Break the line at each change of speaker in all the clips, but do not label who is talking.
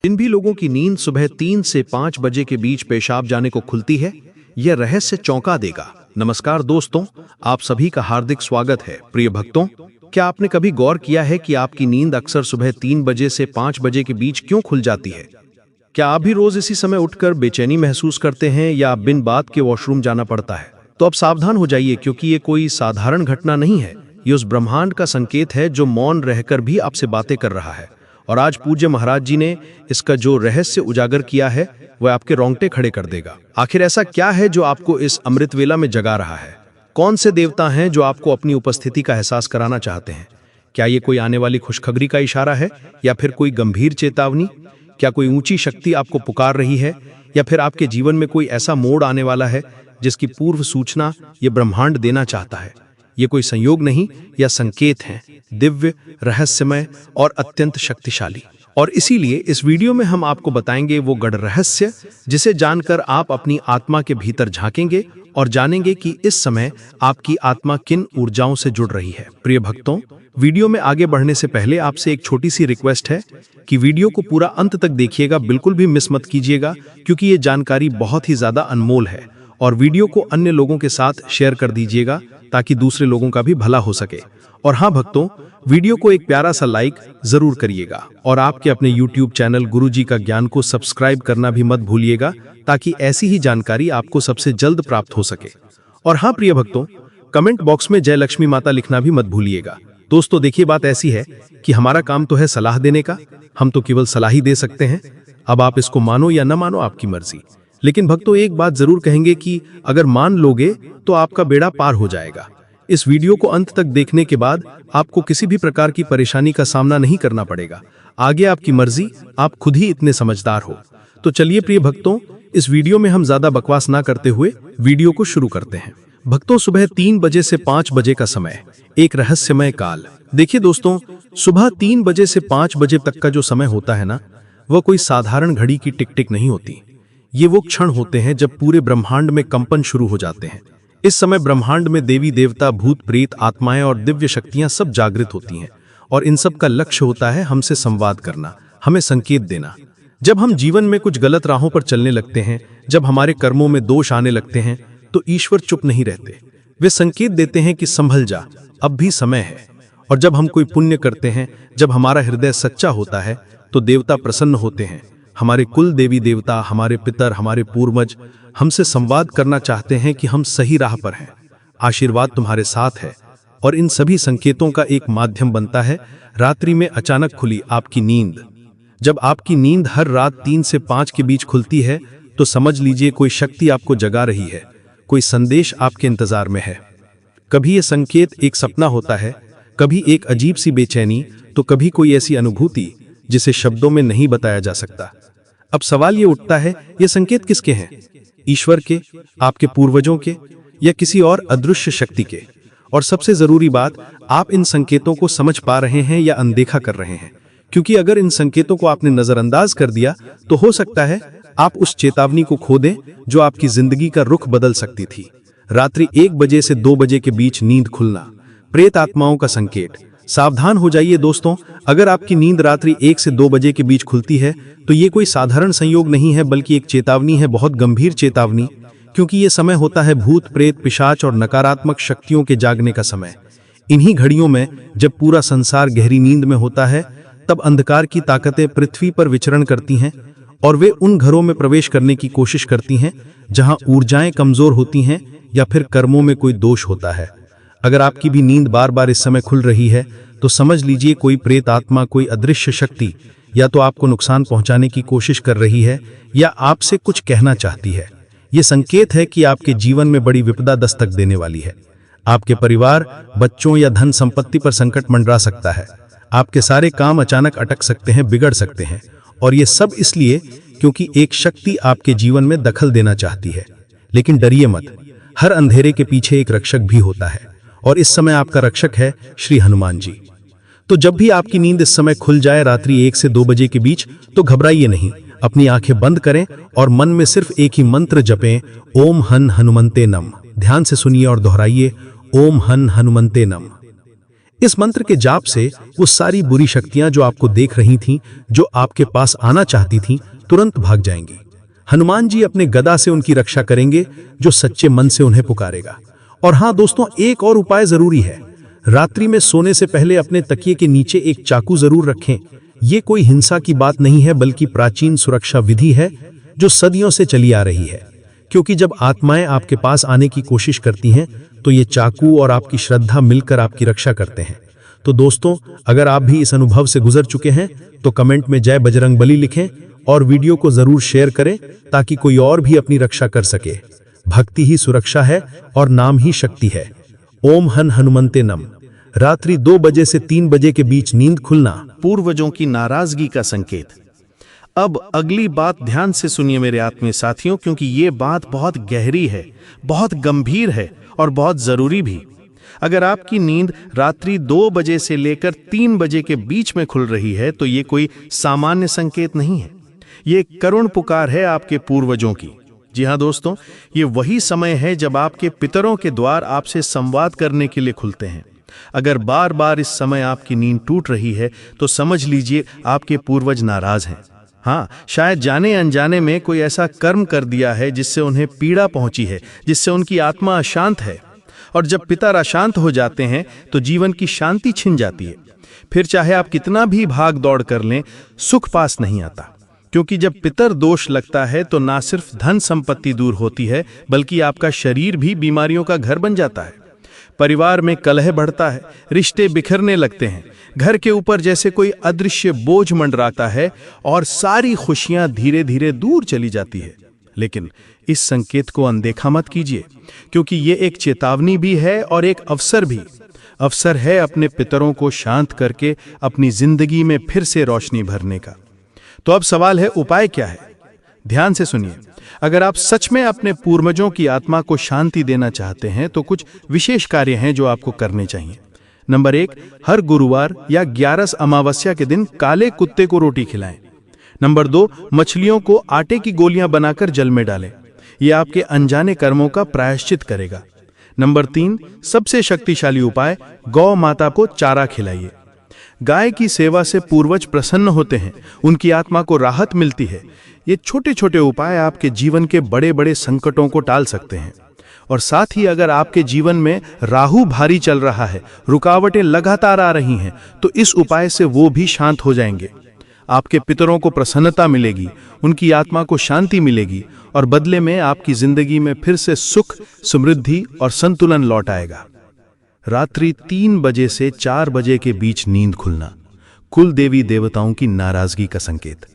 जिन भी लोगों की नींद सुबह 3 से 5 बजे के बीच पेशाब जाने को खुलती है, यह रहस्य चौंका देगा। नमस्कार दोस्तों, आप सभी का हार्दिक स्वागत है। प्रिय भक्तों, क्या आपने कभी गौर किया है कि आपकी नींद अक्सर सुबह 3 बजे से 5 बजे के बीच क्यों खुल जाती है? क्या आप भी रोज इसी समय उठकर बेचैनी महसूस करते हैं या बिन बात के वॉशरूम जाना पड़ता है? तो अब सावधान हो जाइए, क्योंकि ये कोई साधारण घटना नहीं है। ये उस ब्रह्मांड का संकेत है जो मौन रहकर भी आपसे बातें कर रहा है। और आज पूज्य महाराज जी ने इसका जो रहस्य उजागर किया है, वह आपके रोंगटे खड़े कर देगा। आखिर ऐसा क्या है जो आपको इस अमृत वेला में जगा रहा है? कौन से देवता हैं जो आपको अपनी उपस्थिति का एहसास कराना चाहते हैं? क्या ये कोई आने वाली खुशखबरी का इशारा है, या फिर कोई गंभीर चेतावनी? क्या कोई ऊंची शक्ति आपको पुकार रही है, या फिर आपके जीवन में कोई ऐसा मोड़ आने वाला है जिसकी पूर्व सूचना ये ब्रह्मांड देना चाहता है? ये कोई संयोग नहीं, या संकेत हैं, दिव्य, रहस्यमय और अत्यंत शक्तिशाली। और इसीलिए इस वीडियो में हम आपको बताएंगे वो गढ़ रहस्य, जिसे जानकर आप अपनी आत्मा के भीतर झांकेंगे और जानेंगे कि इस समय आपकी आत्मा किन ऊर्जाओं से जुड़ रही है। प्रिय भक्तों, वीडियो में आगे बढ़ने से पहले आपसे एक छोटी सी रिक्वेस्ट है कि वीडियो को पूरा अंत तक देखिएगा, बिल्कुल भी मिस मत कीजिएगा, क्योंकि ये जानकारी बहुत ही ज्यादा अनमोल है। और वीडियो को अन्य लोगों के साथ शेयर कर दीजिएगा ताकि दूसरे लोगों का भी भला हो सके। और हाँ भक्तों, वीडियो को एक प्यारा सा लाइक जरूर करिएगा, और आपके अपने YouTube चैनल गुरुजी का ज्ञान को सब्सक्राइब करना भी मत भूलिएगा, ताकि ऐसी ही जानकारी आपको सबसे जल्द प्राप्त हो सके। और हाँ प्रिय भक्तों, कमेंट बॉक्स में जय लक्ष्मी माता लिखना भी मत भूलिएगा। दोस्तों देखिए, बात ऐसी है कि हमारा काम तो है सलाह देने का, हम तो केवल सलाह ही दे सकते हैं। अब आप इसको मानो या न मानो, आपकी मर्जी। लेकिन भक्तों, एक बात जरूर कहेंगे कि अगर मान लोगे तो आपका बेड़ा पार हो जाएगा। इस वीडियो को अंत तक देखने के बाद आपको किसी भी प्रकार की परेशानी का सामना नहीं करना पड़ेगा। आगे आपकी मर्जी, आप खुद ही इतने समझदार हो। तो चलिए प्रिय भक्तों, इस वीडियो में हम ज्यादा बकवास ना करते हुए वीडियो को शुरू करते हैं। भक्तों, सुबह 3 बजे से 5 बजे का समय, एक रहस्यमय काल। देखिए दोस्तों, सुबह 3 बजे से 5 बजे तक का जो समय होता है ना, वह कोई साधारण घड़ी की टिक टिक नहीं होती। ये वो क्षण होते हैं जब पूरे ब्रह्मांड में कंपन शुरू हो जाते हैं। इस समय ब्रह्मांड में देवी देवता, भूत प्रेत, आत्माएं और दिव्य शक्तियां सब जागृत होती हैं, और इन सब का लक्ष्य होता है हमसे संवाद करना, हमें संकेत देना। जब हम जीवन में कुछ गलत राहों पर चलने लगते हैं, जब हमारे कर्मों में दोष आने लगते हैं, तो ईश्वर चुप नहीं रहते। वे संकेत देते हैं कि संभल जा, अब भी समय है। और जब हम कोई पुण्य करते हैं, जब हमारा हृदय सच्चा होता है, तो देवता प्रसन्न होते हैं। हमारे कुल देवी देवता, हमारे पितर, हमारे पूर्वज हमसे संवाद करना चाहते हैं कि हम सही राह पर हैं, आशीर्वाद तुम्हारे साथ है। और इन सभी संकेतों का एक माध्यम बनता है रात्रि में अचानक खुली आपकी नींद। जब आपकी नींद हर रात 3 से 5 के बीच खुलती है, तो समझ लीजिए कोई शक्ति आपको जगा रही है, कोई संदेश आपके इंतजार में है। कभी ये संकेत एक सपना होता है, कभी एक अजीब सी बेचैनी, तो कभी कोई ऐसी अनुभूति जिसे शब्दों में नहीं बताया जा सकता। अब सवाल ये उठता है, ये संकेत किसके हैं? ईश्वर के, आपके पूर्वजों के, या किसी और अदृश्य शक्ति के? और सबसे जरूरी बात, आप इन संकेतों को समझ पा रहे हैं या अनदेखा कर रहे हैं? क्योंकि अगर इन संकेतों को आपने नजरअंदाज कर दिया, तो हो सकता है आप उस चेतावनी को खो दें जो आपकी जिंदगी का रुख बदल सकती थी। रात्रि 1 बजे से 2 बजे के बीच नींद खुलना, प्रेत आत्माओं का संकेत। सावधान हो जाइए दोस्तों, अगर आपकी नींद रात्रि 1 से 2 बजे के बीच खुलती है, तो ये कोई साधारण संयोग नहीं है, बल्कि एक चेतावनी है, बहुत गंभीर चेतावनी। क्योंकि ये समय होता है भूत प्रेत, पिशाच और नकारात्मक शक्तियों के जागने का समय। इन्हीं घड़ियों में जब पूरा संसार गहरी नींद में होता है, तब अंधकार की ताकतें पृथ्वी पर विचरण करती हैं, और वे उन घरों में प्रवेश करने की कोशिश करती हैं जहां ऊर्जाएं कमजोर होती हैं या फिर कर्मों में कोई दोष होता है। अगर आपकी भी नींद बार बार इस समय खुल रही है, तो समझ लीजिए कोई प्रेत आत्मा, कोई अदृश्य शक्ति या तो आपको नुकसान पहुंचाने की कोशिश कर रही है, या आपसे कुछ कहना चाहती है। ये संकेत है कि आपके जीवन में बड़ी विपदा दस्तक देने वाली है। आपके परिवार, बच्चों या धन संपत्ति पर संकट मंडरा सकता है। आपके सारे काम अचानक अटक सकते हैं, बिगड़ सकते हैं। और ये सब इसलिए क्योंकि एक शक्ति आपके जीवन में दखल देना चाहती है। लेकिन डरिए मत, हर अंधेरे के पीछे एक रक्षक भी होता है, और इस समय आपका रक्षक है श्री हनुमान जी। तो जब भी आपकी नींद इस समय खुल जाए रात्रि 1 से 2 बजे के बीच, तो घबराइए नहीं, अपनी आंखें बंद करें और मन में सिर्फ एक ही मंत्र जपें, ओम हन हनुमंते नम। ध्यान से सुनिए और दोहराइए, ओम हन हनुमंते नम।
इस मंत्र के जाप से वो सारी बुरी शक्तियां जो आपको देख रही थीं, जो आपके पास आना चाहती थीं, तुरंत भाग जाएंगी। हनुमान जी अपने गदा से उनकी रक्षा करेंगे, जो सच्चे मन से उन्हें पुकारेगा। और हाँ दोस्तों, एक और उपाय जरूरी है। रात्रि में सोने से पहले अपने तकिए के नीचे एक चाकू जरूर रखें। ये कोई हिंसा की बात नहीं है, बल्कि प्राचीन सुरक्षा विधि है जो सदियों से चली आ रही है। क्योंकि जब आत्माएं आपके पास आने की कोशिश करती हैं, तो ये चाकू और आपकी श्रद्धा मिलकर आपकी रक्षा करते हैं। तो दोस्तों, अगर आप भी इस अनुभव से गुजर चुके हैं तो कमेंट में जय बजरंगबली लिखें और वीडियो को जरूर शेयर करें, ताकि कोई और भी अपनी रक्षा कर सके। भक्ति ही सुरक्षा है और नाम ही शक्ति है। ओम हन हनुमंते नम। रात्रि 2 बजे से 3 बजे के बीच नींद खुलना
पूर्वजों की नाराजगी का संकेत। अब अगली बात ध्यान से सुनिए मेरे आत्मीय साथियों, क्योंकि ये बात बहुत गहरी है, बहुत गंभीर है और बहुत जरूरी भी। अगर आपकी नींद रात्रि 2 बजे से लेकर 3 बजे के बीच में खुल रही है, तो ये कोई सामान्य संकेत नहीं है। ये करुण पुकार है आपके पूर्वजों की। जी हाँ दोस्तों, ये वही समय है जब आपके पितरों के द्वार आपसे संवाद करने के लिए खुलते हैं। अगर बार बार इस समय आपकी नींद टूट रही है, तो समझ लीजिए आपके पूर्वज नाराज हैं। हाँ, शायद जाने अनजाने में कोई ऐसा कर्म कर दिया है जिससे उन्हें पीड़ा पहुंची है, जिससे उनकी आत्मा अशांत है। और जब पितर अशांत हो जाते हैं तो जीवन की शांति छिन जाती है। फिर चाहे आप कितना भी भाग दौड़ कर लें, सुख पास नहीं आता। क्योंकि जब पितर दोष लगता है तो ना सिर्फ धन संपत्ति दूर होती है, बल्कि आपका शरीर भी बीमारियों का घर बन जाता है। परिवार में कलह बढ़ता है, रिश्ते बिखरने लगते हैं, घर के ऊपर जैसे कोई अदृश्य बोझ मंडराता है और सारी खुशियां धीरे धीरे दूर चली जाती है। लेकिन इस संकेत को अनदेखा मत कीजिए, क्योंकि ये एक चेतावनी भी है और एक अवसर भी। अवसर है अपने पितरों को शांत करके अपनी जिंदगी में फिर से रोशनी भरने का। तो अब सवाल है, उपाय क्या है? ध्यान से सुनिए। अगर आप सच में अपने पूर्वजों की आत्मा को शांति देना चाहते हैं, तो कुछ विशेष कार्य हैं जो आपको करने चाहिए। नंबर 1, हर गुरुवार या 11 अमावस्या के दिन काले कुत्ते को रोटी खिलाएं। नंबर 2, मछलियों को आटे की गोलियां बनाकर जल में डालें। यह आपके अनजाने कर्मों का प्रायश्चित करेगा। नंबर 3, सबसे शक्तिशाली उपाय, गौ माता को चारा खिलाइए। गाय की सेवा से पूर्वज प्रसन्न होते हैं, उनकी आत्मा को राहत मिलती है। ये छोटे छोटे उपाय आपके जीवन के बड़े बड़े संकटों को टाल सकते हैं। और साथ ही अगर आपके जीवन में राहु भारी चल रहा है, रुकावटें लगातार आ रही हैं, तो इस उपाय से वो भी शांत हो जाएंगे। आपके पितरों को प्रसन्नता मिलेगी, उनकी आत्मा को शांति मिलेगी और बदले में आपकी जिंदगी में फिर से सुख, समृद्धि और संतुलन लौट आएगा। रात्रि 3 बजे से 4 बजे के बीच नींद खुलना कुल देवी देवताओं की नाराजगी का संकेत।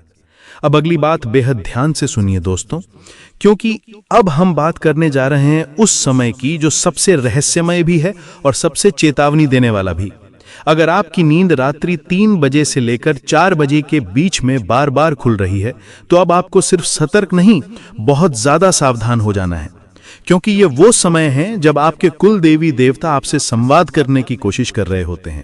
अब अगली बात बेहद ध्यान से सुनिए दोस्तों, क्योंकि अब हम बात करने जा रहे हैं उस समय की जो सबसे रहस्यमय भी है और सबसे चेतावनी देने वाला भी। अगर आपकी नींद रात्रि 3 बजे से लेकर 4 बजे के बीच में बार बार खुल रही है, तो अब आपको सिर्फ सतर्क नहीं, बहुत ज्यादा सावधान हो जाना है। क्योंकि ये वो समय है जब आपके कुल देवी देवता आपसे संवाद करने की कोशिश कर रहे होते हैं।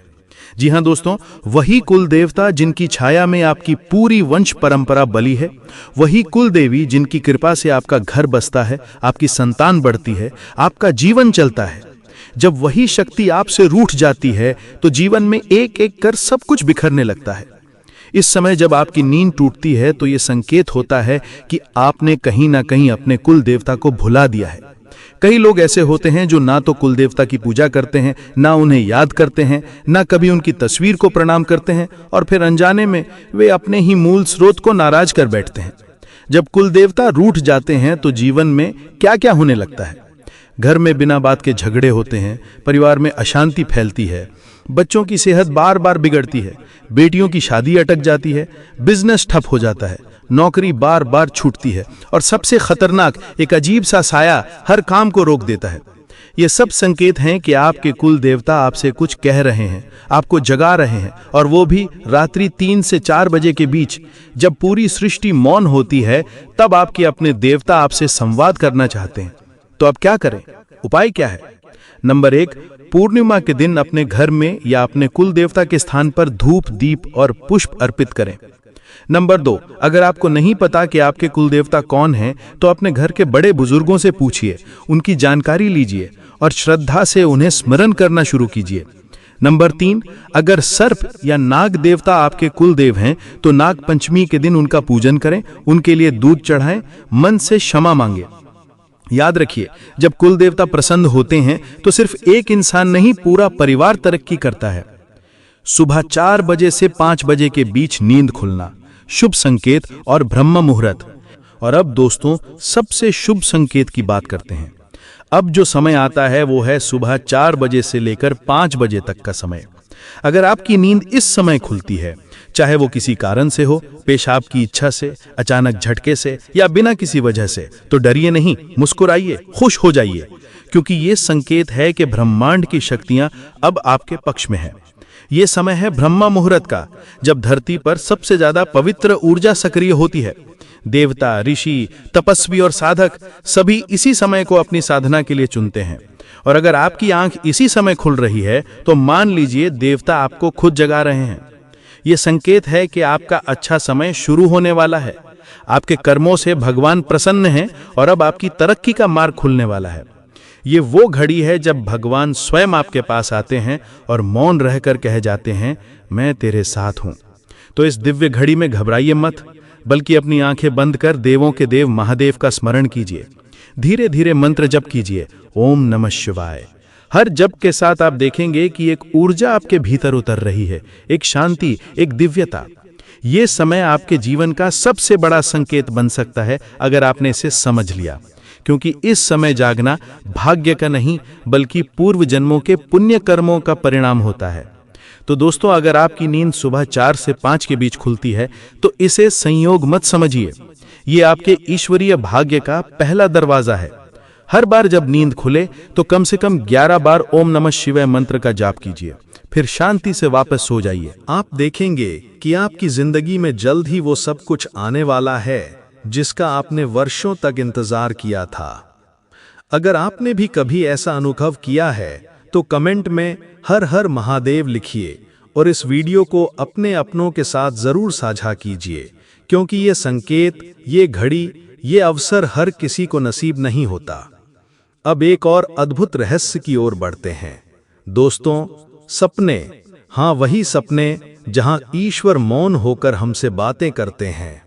जी हाँ दोस्तों, वही कुल देवता जिनकी छाया में आपकी पूरी वंश परंपरा बली है, वही कुल देवी जिनकी कृपा से आपका घर बसता है, आपकी संतान बढ़ती है, आपका जीवन चलता है। जब वही शक्ति आपसे रूठ जाती है, तो जीवन में एक एक कर सब कुछ बिखरने लगता है। इस समय जब आपकी नींद टूटती है, तो यह संकेत होता है कि आपने कहीं ना कहीं अपने कुल देवता को भुला दिया है। कई लोग ऐसे होते हैं जो ना तो कुल देवता की पूजा करते हैं, ना उन्हें याद करते हैं, ना कभी उनकी तस्वीर को प्रणाम करते हैं, और फिर अनजाने में वे अपने ही मूल स्रोत को नाराज कर बैठते हैं। जब कुल देवता रूठ जाते हैं तो जीवन में क्या क्या होने लगता है। घर में बिना बात के झगड़े होते हैं, परिवार में अशांति फैलती है, बच्चों की सेहत बार बार बिगड़ती है, बेटियों की शादी अटक जाती है, बिजनेस ठप हो जाता है, नौकरी बार बार छूटती है, और सबसे खतरनाक एक अजीब सा साया हर काम को रोक देता है। ये सब संकेत हैं कि आपके कुल देवता आपसे कुछ कह रहे हैं, आपको जगा रहे हैं, और वो भी रात्रि 3 से 4 बजे के बीच। जब पूरी सृष्टि मौन होती है, तब आपके अपने देवता आपसे संवाद करना चाहते हैं। तो अब क्या करें? उपाय क्या है? नंबर 1, पूर्णिमा के दिन अपने घर में या अपने कुल देवता के स्थान पर धूप, दीप और पुष्प अर्पित करें। नंबर 2, अगर आपको नहीं पता कि आपके कुल देवता कौन हैं, तो अपने घर के बड़े बुजुर्गों से पूछिए, उनकी जानकारी लीजिए और श्रद्धा से उन्हें स्मरण करना शुरू कीजिए।
नंबर 3, अगर सर्प या नाग देवता आपके कुल देव हैं तो नाग पंचमी के दिन उनका पूजन करें, उनके लिए दूध चढ़ाएं, मन से क्षमा मांगे। याद रखिए, जब कुल देवता प्रसन्न होते हैं तो सिर्फ एक इंसान नहीं, पूरा परिवार तरक्की करता है। सुबह 4 बजे से 5 बजे के बीच नींद खुलना, शुभ संकेत और ब्रह्म मुहूर्त। और अब दोस्तों, सबसे शुभ संकेत की बात करते हैं। अब जो समय आता है वो है सुबह 4 बजे से लेकर 5 बजे तक का समय। अगर आपकी नींद इस समय खुलती है, चाहे वो किसी कारण से हो, पेशाब की इच्छा से, अचानक झटके से या बिना किसी वजह से, तो डरिए नहीं, मुस्कुराइए, खुश हो जाइए, क्योंकि ये संकेत है कि ब्रह्मांड की शक्तियां अब आपके पक्ष में है। ये समय है ब्रह्म मुहूर्त का, जब धरती पर सबसे ज्यादा पवित्र ऊर्जा सक्रिय होती है। देवता, ऋषि, तपस्वी और साधक सभी इसी समय को अपनी साधना के लिए चुनते हैं। और अगर आपकी आंख इसी समय खुल रही है तो मान लीजिए देवता आपको खुद जगा रहे हैं। यह संकेत है कि आपका अच्छा समय शुरू होने वाला है। आपके कर्मों से भगवान प्रसन्न हैं और अब आपकी तरक्की का मार्ग खुलने वाला है। ये वो घड़ी है जब भगवान स्वयं आपके पास आते हैं और मौन रहकर कह जाते हैं, मैं तेरे साथ हूं। तो इस दिव्य घड़ी में घबराइए मत, बल्कि अपनी आंखें बंद कर देवों के देव महादेव का स्मरण कीजिए। धीरे धीरे मंत्र जप कीजिए, ओम नमः शिवाय। हर जप के साथ आप देखेंगे कि एक ऊर्जा आपके भीतर उतर रही है, एक शांति, एक दिव्यता। ये समय आपके जीवन का सबसे बड़ा संकेत बन सकता है अगर आपने इसे समझ लिया, क्योंकि इस समय जागना भाग्य का नहीं बल्कि पूर्व जन्मों के पुण्य कर्मों का परिणाम होता है। तो दोस्तों, अगर आपकी नींद सुबह 4 से 5 के बीच खुलती है तो इसे संयोग मत समझिए। ये आपके ईश्वरीय भाग्य का पहला दरवाजा है। हर बार जब नींद खुले तो कम से कम 11 बार ओम नमः शिवाय मंत्र का जाप कीजिए, फिर शांति से वापस सो जाइए।
आप देखेंगे कि आपकी जिंदगी में जल्द ही वो सब कुछ आने वाला है जिसका आपने वर्षों तक इंतजार किया था। अगर आपने भी कभी ऐसा अनुभव किया है तो कमेंट में हर हर महादेव लिखिए और इस वीडियो को अपने अपनों के साथ जरूर साझा कीजिए, क्योंकि ये संकेत, ये घड़ी, ये अवसर हर किसी को नसीब नहीं होता। अब एक और अद्भुत रहस्य की ओर बढ़ते हैं। दोस्तों, सपने, हाँ वही सपने जहां ईश्वर मौन होकर हमसे बातें करते हैं।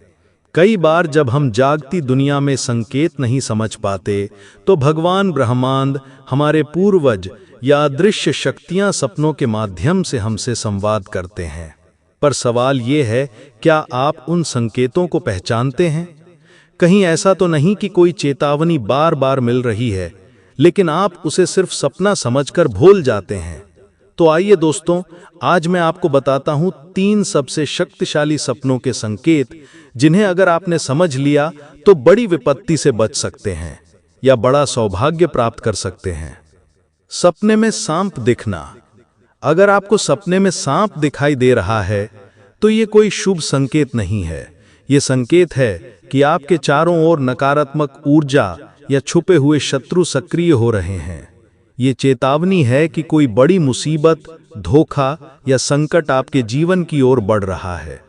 कई बार जब हम जागती दुनिया में संकेत नहीं समझ पाते तो भगवान ब्रह्मांड, हमारे पूर्वज या अदृश्य शक्तियां सपनों के माध्यम से हमसे संवाद करते हैं। पर सवाल ये है, क्या आप उन संकेतों को पहचानते हैं? कहीं ऐसा तो नहीं कि कोई चेतावनी बार बार मिल रही है, लेकिन आप उसे सिर्फ सपना समझकर भूल जाते हैं? तो आइए दोस्तों, आज मैं आपको बताता हूं 3 सबसे शक्तिशाली सपनों के संकेत, जिन्हें अगर आपने समझ लिया तो बड़ी विपत्ति से बच सकते हैं या बड़ा सौभाग्य प्राप्त कर सकते हैं। सपने में सांप दिखना। अगर आपको सपने में सांप दिखाई दे रहा है तो ये कोई शुभ संकेत नहीं है। ये संकेत है कि आपके चारों ओर नकारात्मक ऊर्जा या छुपे हुए शत्रु सक्रिय हो रहे हैं। ये चेतावनी है कि कोई बड़ी मुसीबत, धोखा या संकट आपके जीवन की ओर बढ़ रहा है।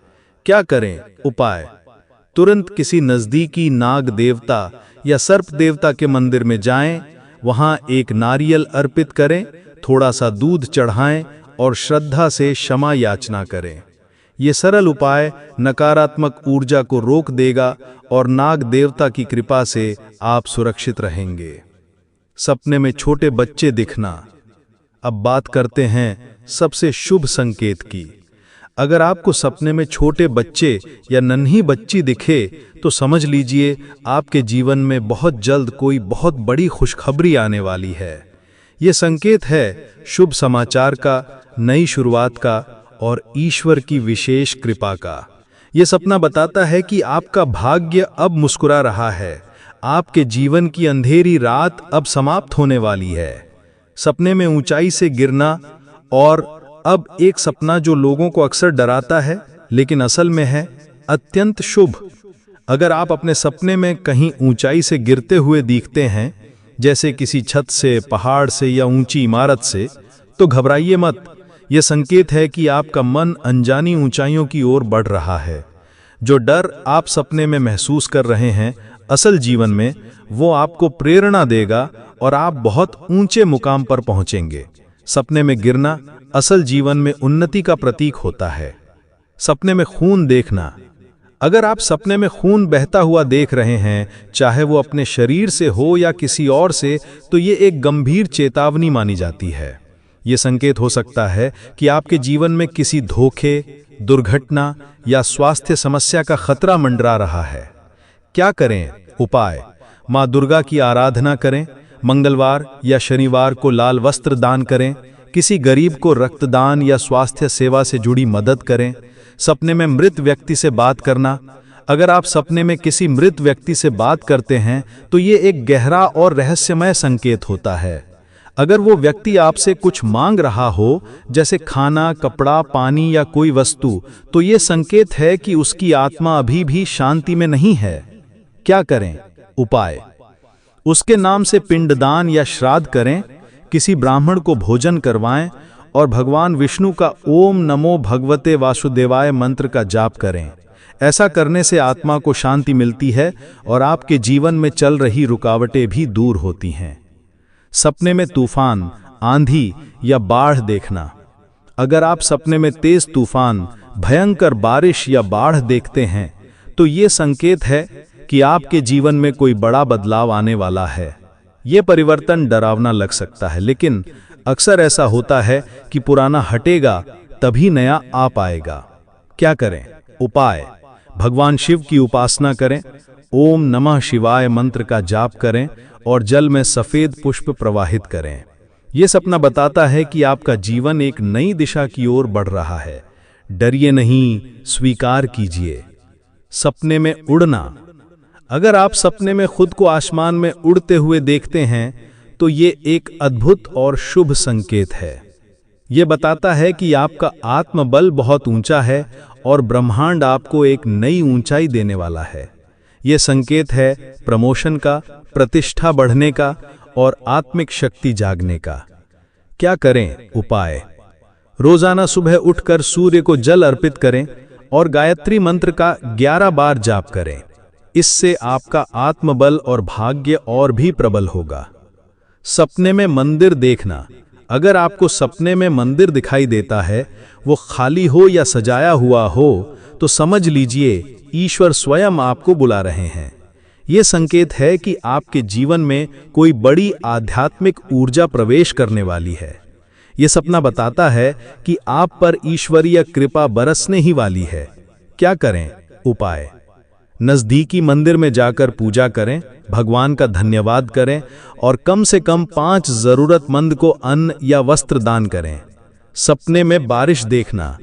क्या करें? उपाय: तुरंत किसी नजदीकी नाग देवता या सर्प देवता के मंदिर में जाएं, वहां एक नारियल अर्पित करें, थोड़ा सा दूध चढ़ाएं और श्रद्धा से क्षमा याचना करें। ये सरल उपाय नकारात्मक ऊर्जा को रोक देगा और नाग देवता की कृपा से आप सुरक्षित रहेंगे। सपने में छोटे बच्चे दिखना। अब बात करते हैं सबसे शुभ संकेत की। अगर आपको सपने में छोटे बच्चे या नन्ही बच्ची दिखे तो समझ लीजिए आपके जीवन में बहुत जल्द कोई बहुत बड़ी खुशखबरी आने वाली है। ये संकेत है शुभ समाचार का, नई शुरुआत का और ईश्वर की विशेष कृपा का। ये सपना बताता है कि आपका भाग्य अब मुस्कुरा रहा है, आपके जीवन की अंधेरी रात अब समाप्त होने वाली है। सपने में ऊंचाई से गिरना, और अब एक सपना जो लोगों को अक्सर डराता है लेकिन असल में है अत्यंत शुभ। अगर आप अपने सपने में कहीं ऊंचाई से गिरते हुए दिखते हैं, जैसे किसी छत से, पहाड़ से या ऊंची इमारत से, तो घबराइए मत। यह संकेत है कि आपका मन अनजानी ऊंचाइयों की ओर बढ़ रहा है। जो डर आप सपने में महसूस कर रहे हैं, असल जीवन में वो आपको प्रेरणा देगा और आप बहुत ऊंचे मुकाम पर पहुंचेंगे। सपने में गिरना
असल जीवन में उन्नति का प्रतीक होता है। सपने में खून देखना। अगर आप सपने में खून बहता हुआ देख रहे हैं, चाहे वो अपने शरीर से हो या किसी और से, तो ये एक गंभीर चेतावनी मानी जाती है। ये संकेत हो सकता है कि आपके जीवन में किसी धोखे, दुर्घटना या स्वास्थ्य समस्या का खतरा मंडरा रहा है। क्या करें? उपाय: माँ दुर्गा की आराधना करें, मंगलवार या शनिवार को लाल वस्त्र दान करें, किसी गरीब को रक्तदान या स्वास्थ्य सेवा से जुड़ी मदद करें। सपने में मृत व्यक्ति से बात करना। अगर आप सपने में किसी मृत व्यक्ति से बात करते हैं तो ये एक गहरा और रहस्यमय संकेत होता है। अगर वो व्यक्ति आपसे कुछ मांग रहा हो, जैसे खाना, कपड़ा, पानी या कोई वस्तु, तो ये संकेत है कि उसकी आत्मा अभी भी शांति में नहीं है। क्या करें? उपाय: उसके नाम से पिंडदान या श्राद्ध करें, किसी ब्राह्मण को भोजन करवाएं और भगवान विष्णु का ओम नमो भगवते वासुदेवाय मंत्र का जाप करें। ऐसा करने से आत्मा को शांति मिलती है और आपके जीवन में चल रही रुकावटें भी दूर होती हैं। सपने में तूफान, आंधी या बाढ़ देखना। अगर आप सपने में तेज तूफान, भयंकर बारिश या बाढ़ देखते हैं तो ये संकेत है कि आपके जीवन में कोई बड़ा बदलाव आने वाला है। ये परिवर्तन डरावना लग सकता है, लेकिन अक्सर ऐसा होता है कि पुराना हटेगा तभी नया आ पाएगा। क्या करें? उपाय: भगवान शिव की उपासना करें, ओम नमः शिवाय मंत्र का जाप करें और जल में सफेद पुष्प प्रवाहित करें। यह सपना बताता है कि आपका जीवन एक नई दिशा की ओर बढ़ रहा है। डरिए नहीं, स्वीकार कीजिए। सपने में उड़ना। अगर आप सपने में खुद को आसमान में उड़ते हुए देखते हैं तो ये एक अद्भुत और शुभ संकेत है। ये बताता है कि आपका आत्मबल बहुत ऊंचा है और ब्रह्मांड आपको एक नई ऊंचाई देने वाला है। ये संकेत है प्रमोशन का, प्रतिष्ठा बढ़ने का और आत्मिक शक्ति जागने का। क्या करें? उपाय: रोजाना सुबह उठकर सूर्य को जल अर्पित करें और गायत्री मंत्र का 11 बार जाप करें। इससे आपका आत्मबल और भाग्य और भी प्रबल होगा। सपने में मंदिर देखना। अगर आपको सपने में मंदिर दिखाई देता है, वो खाली हो या सजाया हुआ हो, तो समझ लीजिए ईश्वर स्वयं आपको बुला रहे हैं। ये संकेत है कि आपके जीवन में कोई बड़ी आध्यात्मिक ऊर्जा प्रवेश करने वाली है। ये सपना बताता है कि आप पर ईश्वरीय कृपा बरसने ही वाली है। क्या करें? उपाय: नजदीकी मंदिर में जाकर पूजा करें, भगवान का धन्यवाद करें और कम से कम 5 जरूरतमंद को अन्न या वस्त्र दान करें। सपने में बारिश देखना।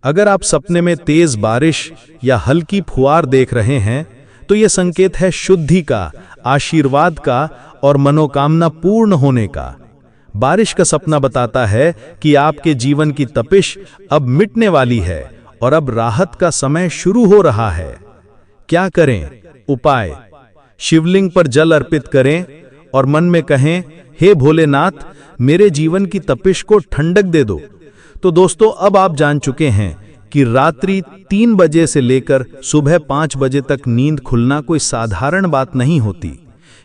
अगर आप सपने में तेज बारिश या हल्की फुहार देख रहे हैं तो यह संकेत है शुद्धि का, आशीर्वाद का और मनोकामना पूर्ण होने का। बारिश का सपना बताता है कि आपके जीवन की तपिश अब मिटने वाली है और अब राहत का समय शुरू हो रहा है। क्या करें? उपाय: शिवलिंग पर जल अर्पित करें और मन में कहें, हे भोलेनाथ, मेरे जीवन की तपिश को ठंडक दे दो। तो दोस्तों, अब आप जान चुके हैं कि रात्रि 3 बजे से लेकर सुबह 5 बजे तक नींद खुलना कोई साधारण बात नहीं होती।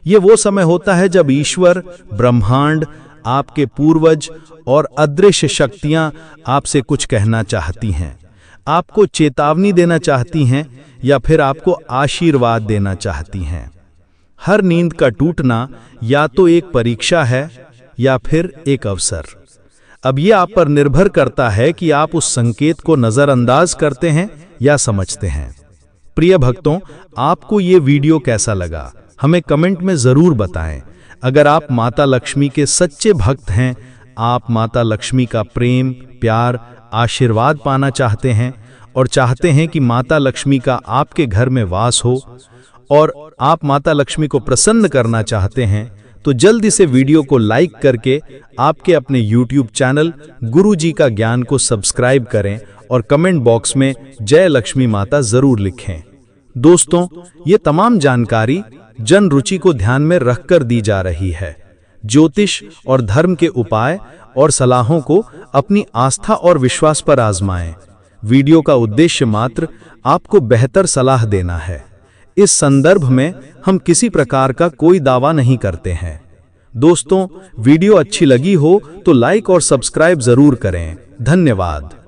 ये वो समय होता है जब ईश्वर, ब्रह्मांड, आपके पूर्वज और अदृश्य शक्तियां आपसे कुछ कहना चाहती हैं, आपको चेतावनी देना चाहती हैं या फिर आपको आशीर्वाद देना चाहती हैं। हर नींद का टूटना या तो एक परीक्षा है या फिर एक अवसर। अब यह आप पर निर्भर करता है कि आप उस संकेत को नजरअंदाज करते हैं या समझते हैं। प्रिय भक्तों, आपको ये वीडियो कैसा लगा हमें कमेंट में जरूर बताएं। अगर आप माता लक्ष्मी के सच्चे भक्त हैं, आप माता लक्ष्मी का प्रेम, प्यार, आशीर्वाद पाना चाहते हैं और चाहते हैं कि माता लक्ष्मी का आपके घर में वास हो और आप माता लक्ष्मी को प्रसन्न करना चाहते हैं, तो जल्दी से वीडियो को लाइक करके आपके अपने YouTube चैनल गुरुजी का ज्ञान को सब्सक्राइब करें और कमेंट बॉक्स में जय लक्ष्मी माता जरूर लिखें। दोस्तों, ये तमाम जानकारी जन रुचि को ध्यान में रखकर दी जा रही है। ज्योतिष और धर्म के उपाय और सलाहों को अपनी आस्था और विश्वास पर आजमाएं। वीडियो का उद्देश्य मात्र आपको बेहतर सलाह देना है। इस संदर्भ में हम किसी प्रकार का कोई दावा नहीं करते हैं। दोस्तों, वीडियो अच्छी लगी हो तो लाइक और सब्सक्राइब जरूर करें। धन्यवाद।